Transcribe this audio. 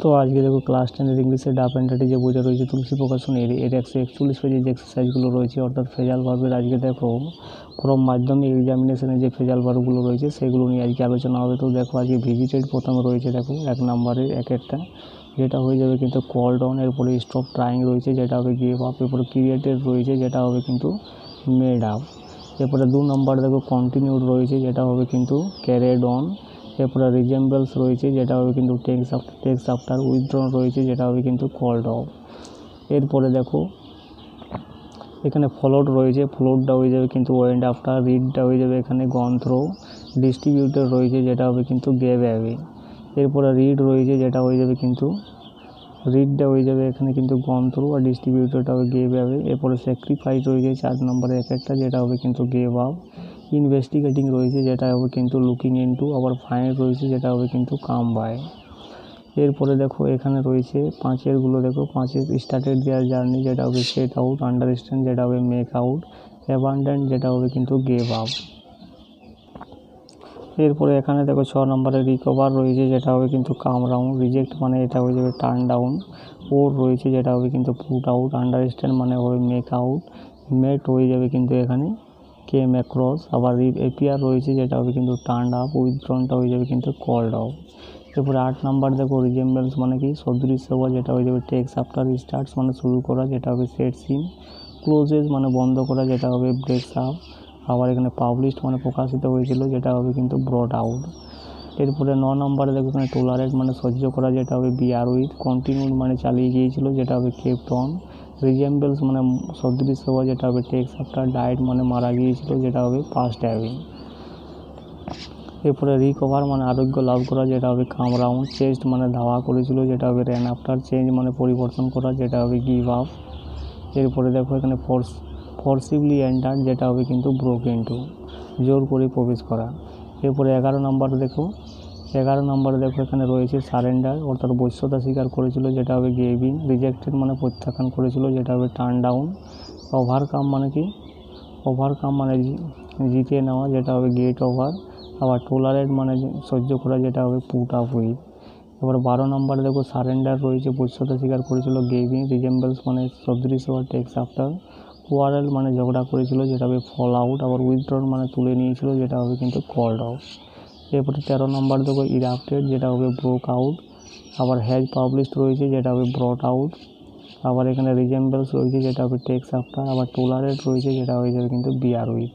তো আজকে দেখো ক্লাস 10 ইংলিশের ডাপ অ্যান্ড ডাটি যে বইটা রয়েছে তুলসী প্রকাশন এর 141 পেজের যে এক্সারসাইজগুলো রয়েছে অর্থাৎ ফ্রেজাল ভার্বের আজকে দেখো ফ্রম মাধ্যমিক এক্সামিনেশনের যে ফ্রেজাল ভার্বগুলো রয়েছে সেগুলো নিয়ে আজকে আলোচনা হবে। তো দেখো আজকে ভিজিটেড প্রথমে রয়েছে দেখো 1 নম্বরের একটা যেটা হয়ে যাবে কিন্তু কল ডাউন, এরপরে স্টপ ট্রাইং রয়েছে যেটা হবে গিভ আপ, এরপরে ক্রিয়েটেড রয়েছে যেটা হবে কিন্তু মেড আপ, এরপরে 2 নম্বর দেখো কন্টিনিউড রয়েছে যেটা হবে কিন্তু ক্যারিড অন, এরপরে রিজেম্বলস রয়েছে যেটা হবে কিন্তু টেক্সট আফটার, উইথড্রন রয়েছে যেটা হবে কিন্তু কল্ড অফ। এরপরে দেখো এখানে ফলোড রয়েছে, ফলোডটা হয়ে যাবে কিন্তু ওয়েন্ট আফটার, রিডটা হয়ে যাবে এখানে গন থ্রো, ডিস্ট্রিবিউটেড রয়েছে যেটা হবে কিন্তু গেভ অ্যাওয়ে, এরপরে রিড রয়েছে যেটা হয়ে যাবে কিন্তু রিডটা হয়ে যাবে এখানে কিন্তু গন থ্রু আর ডিস্ট্রিবিউটেডটা হবে গেভ অ্যাওয়ে, এরপরে স্যাক্রিফাইস রয়েছে 4 নম্বরে একটা যেটা হবে কিন্তু গেভ আপ, ইনভেস্টিগেটিং রয়েছে যেটা হবে কিন্তু লুকিং ইনটু, আবার ফাইন্ড রয়েছে যেটা হবে কিন্তু কাম বাই। এরপরে দেখো এখানে রয়েছে 5এরগুলো দেখো 5এর স্টার্টেড দেয়ার জার্নি যেটা হবে সেট আউট, আন্ডারস্ট্যান্ড যেটা হবে মেক আউট, অ্যাবান্ডেন্ট যেটা হবে কিন্তু গেভ আপ। এরপরে এখানে দেখো 6 নম্বরে রিকভার রয়েছে যেটা হবে কিন্তু কাম রাউন্ড, রিজেক্ট মানে এটা হয়ে যাবে টার্ন ডাউন, ওর রয়েছে যেটা হবে কিন্তু পুট আউট, আন্ডারস্ট্যান্ড মানে হবে মেক আউট, মেট হয়ে যাবে কিন্তু এখানে কেম অ্যাক্রস, আবার এপিয়ার রয়েছে যেটা হবে কিন্তু টার্ন আপ, উইথড্রনটা হয়ে যাবে কিন্তু কল্ড আউট। এরপরে 8 নাম্বার দেখো রিজেম্বলস মানে কি সদৃশ্য হওয়া যেটা হয়ে যাবে টেক্স আফটার, স্টার্টস মানে শুরু করা যেটা হবে সেট সিন, ক্লোজেস মানে বন্ধ করা যেটা হবে ব্রেকস আপ, আবার এখানে পাবলিশড মানে প্রকাশিত হয়েছিল যেটা হবে কিন্তু ব্রড আউট। এরপরে 9 নম্বরে দেখো এখানে টলারেট মানে সহ্য করা যেটা হবে বিয়ার উইথ, কন্টিনিউড মানে চালিয়ে গিয়েছিল যেটা হবে কেপ্ট অন, রিজেম্বলস মানে সদৃশ্য হওয়া যেটা হবে টেক্স আফটার, ডায়েট মানে মারা গিয়েছিল যেটা হবে পাস্ট হ্যাভিং। এরপরে রিকভার মানে আরোগ্য লাভ করা যেটা হবে কাম রাউন্ড, চেস্ট মানে ধাওয়া করেছিল যেটা হবে র্যান আফটার, চেঞ্জ মানে পরিবর্তন করা যেটা হবে গিভ আপ। এরপরে দেখো এখানে ফোর্সিবলি এন্টার যেটা হবে কিন্তু ব্রোক ইনটু, জোর করে প্রবেশ করা। এরপরে 11 নম্বরে দেখো এখানে রয়েছে সারেন্ডার অর্থাৎ বশ্যতা স্বীকার করেছিল যেটা হবে গেভিং, রিজেক্টেড মানে প্রত্যাখ্যান করেছিল যেটা হবে টার্ন ডাউন, ওভারকাম মানে জিতে নেওয়া যেটা হবে গেট ওভার, আবার টলারেট মানে সহ্য করা যেটা হবে পুট আপ উইথ। এবার 12 নম্বরে দেখো সারেন্ডার রয়েছে বশ্যতা স্বীকার করেছিল গেভিং, রিজেম্বলস মানে সদৃশ হওয়া টেক্স আফটার, কোয়ারেল মানে ঝগড়া করেছিল যেটা হবে ফল আউট, আবার উইথড্রন মানে তুলে নিয়েছিল যেটা হবে কিন্তু কল্ড অফ। এরপরে 13 নম্বর দেখো ইরাপ্টেড যেটা হবে ব্রোক আউট, আবার হ্যাজ পাবলিশড রয়েছে যেটা হবে ব্রট আউট, আবার এখানে রিজেম্বলস রয়েছে যেটা হবে টেক্স আফটার, আবার টলারেট রয়েছে যেটা হয়ে যাবে কিন্তু বিয়ার উইথ।